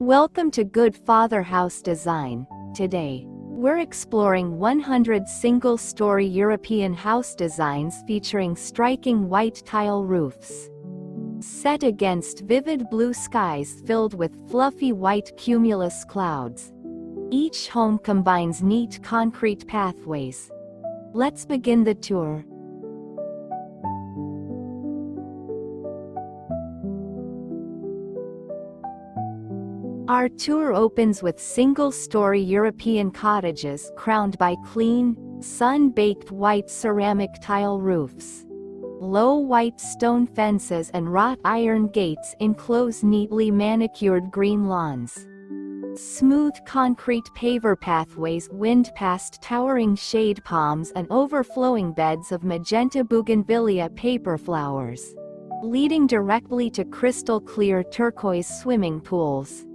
Welcome to Good Father House Design. Today, we're exploring 100 single-story European house designs featuring striking white tile roofs, set against vivid blue skies filled with fluffy white cumulus clouds. Each home combines neat concrete pathways. Let's begin the tour. Our tour opens with single-story European cottages crowned by clean, sun-baked white ceramic tile roofs. Low white stone fences and wrought iron gates enclose neatly manicured green lawns. Smooth concrete paver pathways wind past towering shade palms and overflowing beds of magenta bougainvillea paper flowers, leading directly to crystal-clear turquoise swimming pools.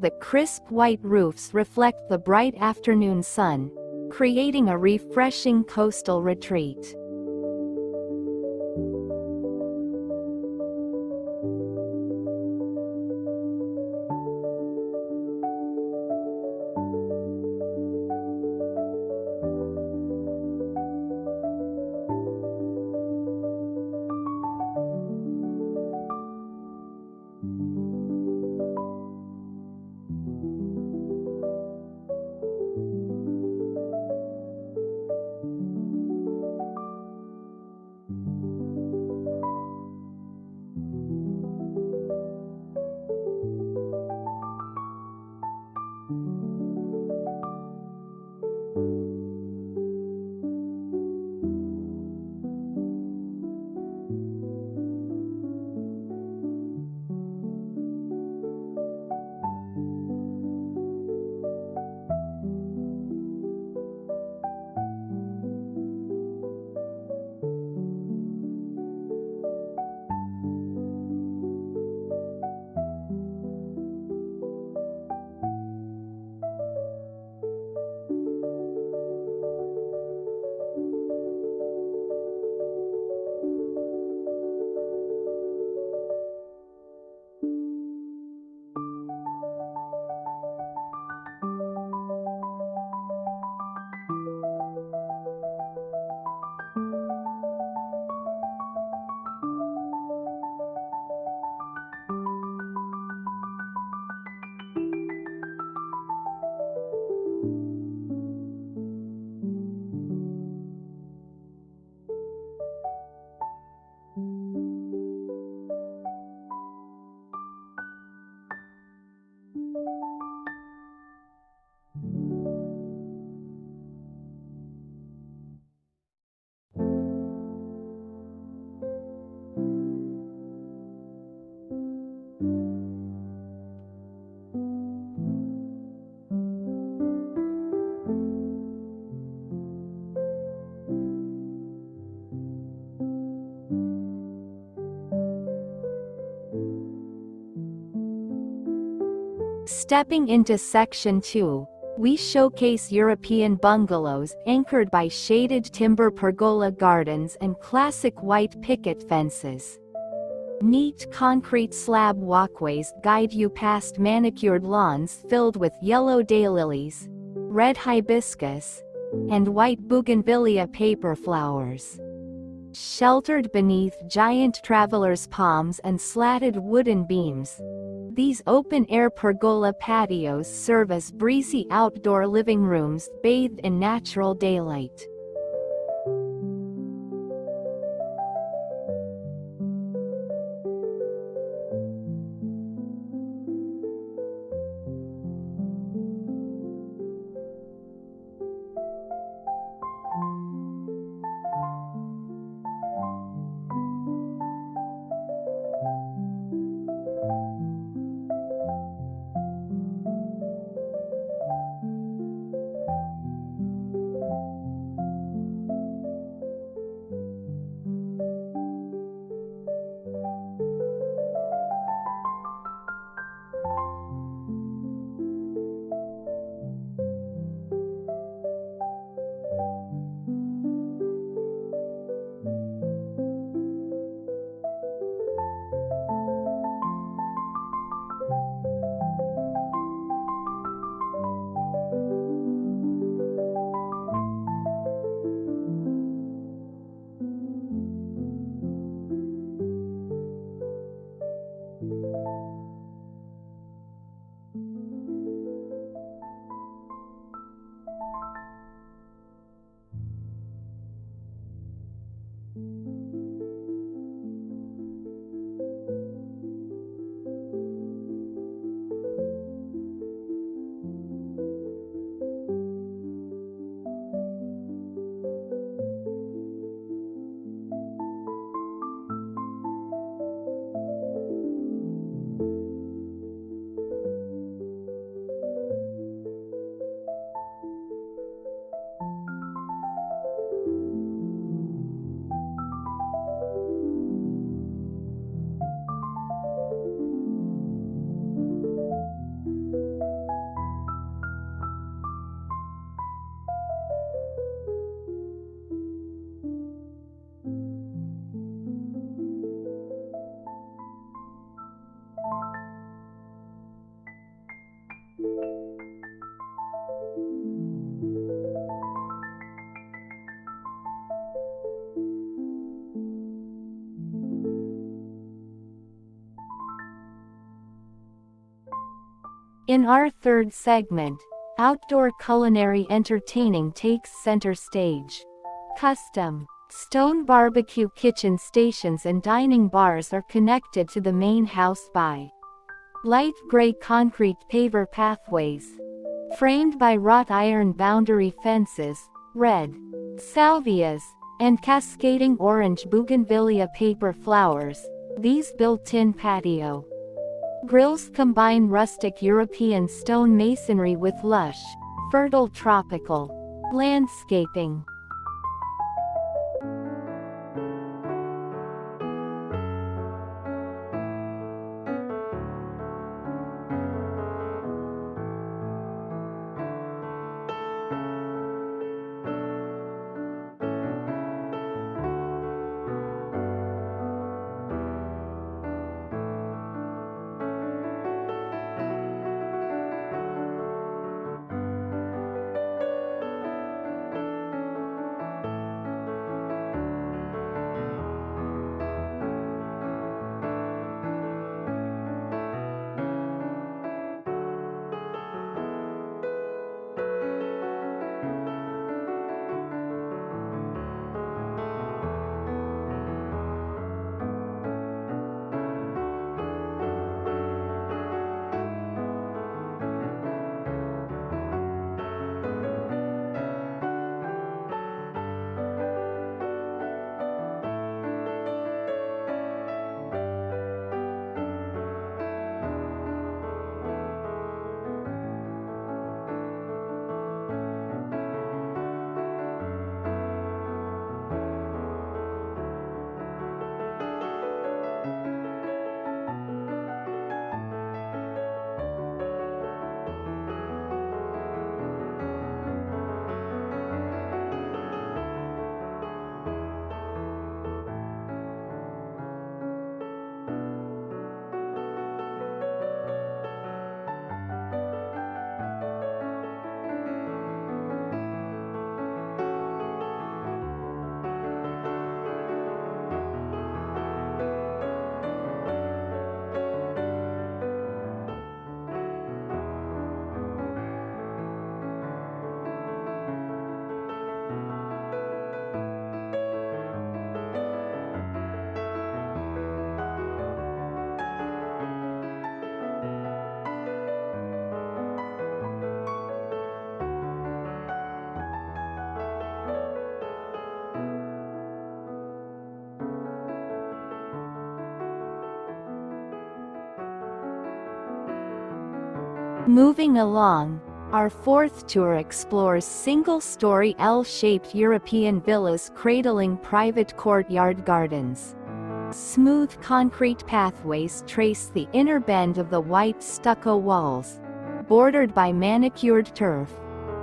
The crisp white roofs reflect the bright afternoon sun, creating a refreshing coastal retreat. Stepping into Section 2, we showcase European bungalows anchored by shaded timber pergola gardens and classic white picket fences. Neat concrete slab walkways guide you past manicured lawns filled with yellow daylilies, red hibiscus, and white bougainvillea paper flowers. Sheltered beneath giant traveler's palms and slatted wooden beams, these open-air pergola patios serve as breezy outdoor living rooms bathed in natural daylight. In our third segment, outdoor culinary entertaining takes center stage. Custom stone barbecue kitchen stations and dining bars are connected to the main house by light gray concrete paver pathways, framed by wrought iron boundary fences, red salvias, and cascading orange bougainvillea paper flowers. These built-in patio grills combine rustic European stone masonry with lush, fertile tropical landscaping. Moving along, our fourth tour explores single-story L-shaped European villas cradling private courtyard gardens. Smooth concrete pathways trace the inner bend of the white stucco walls, bordered by manicured turf,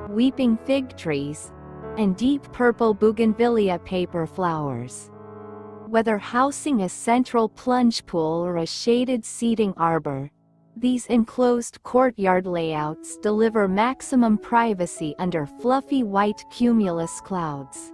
weeping fig trees, and deep purple bougainvillea paper flowers. Whether housing a central plunge pool or a shaded seating arbor, these enclosed courtyard layouts deliver maximum privacy under fluffy white cumulus clouds.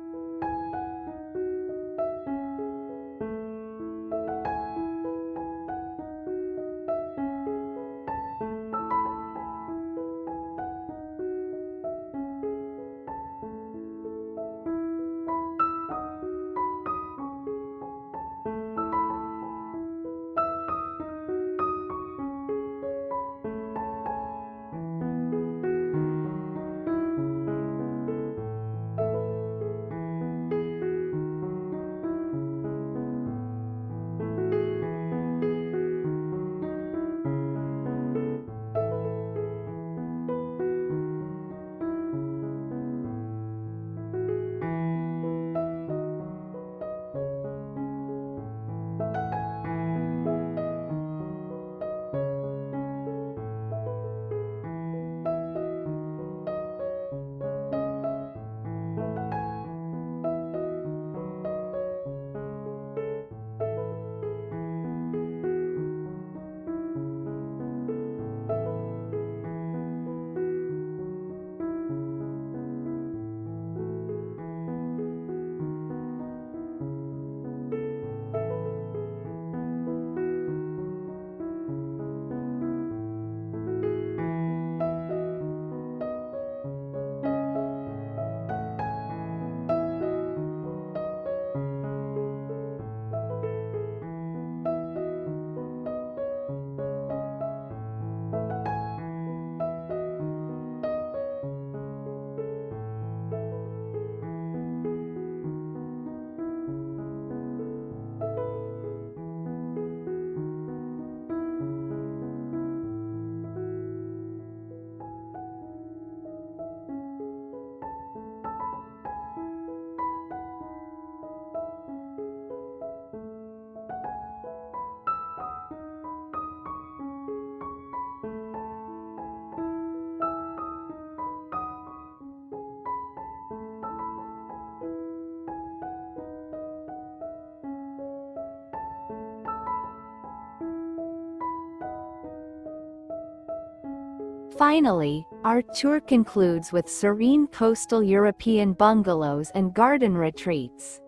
Finally, our tour concludes with serene coastal European bungalows and garden retreats.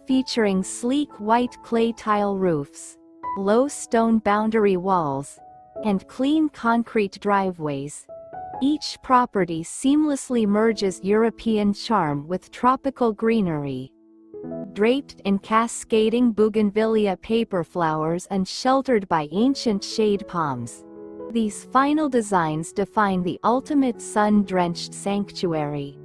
Featuring sleek white clay tile roofs, low stone boundary walls, and clean concrete driveways. Each property seamlessly merges European charm with tropical greenery. Draped in cascading bougainvillea paper flowers and sheltered by ancient shade palms. These final designs define the ultimate sun-drenched sanctuary.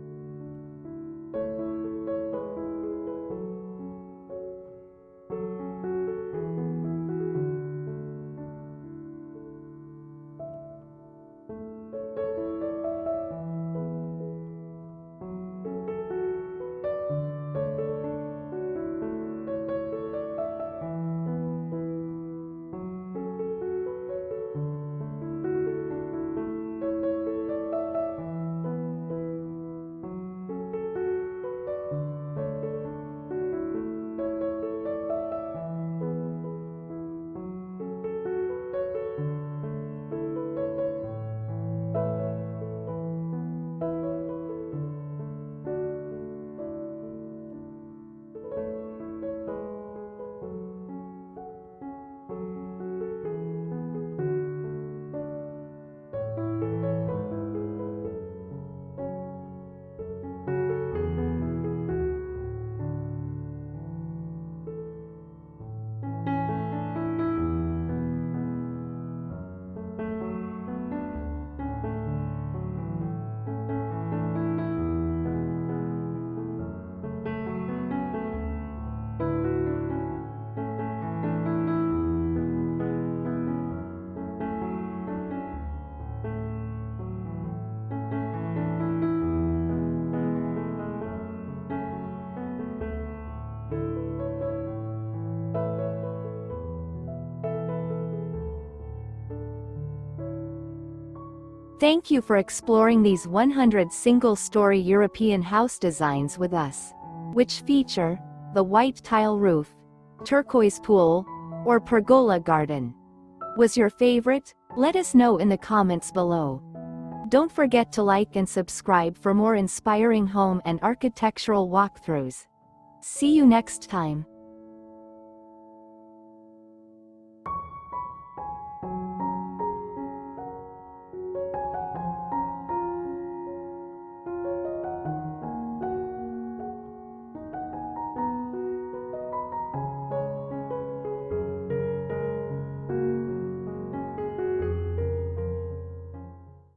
Thank you for exploring these 100 single-story European house designs with us, which feature the white tile roof, turquoise pool, or pergola garden. Was your favorite? Let us know in the comments below. Don't forget to like and subscribe for more inspiring home and architectural walkthroughs. See you next time.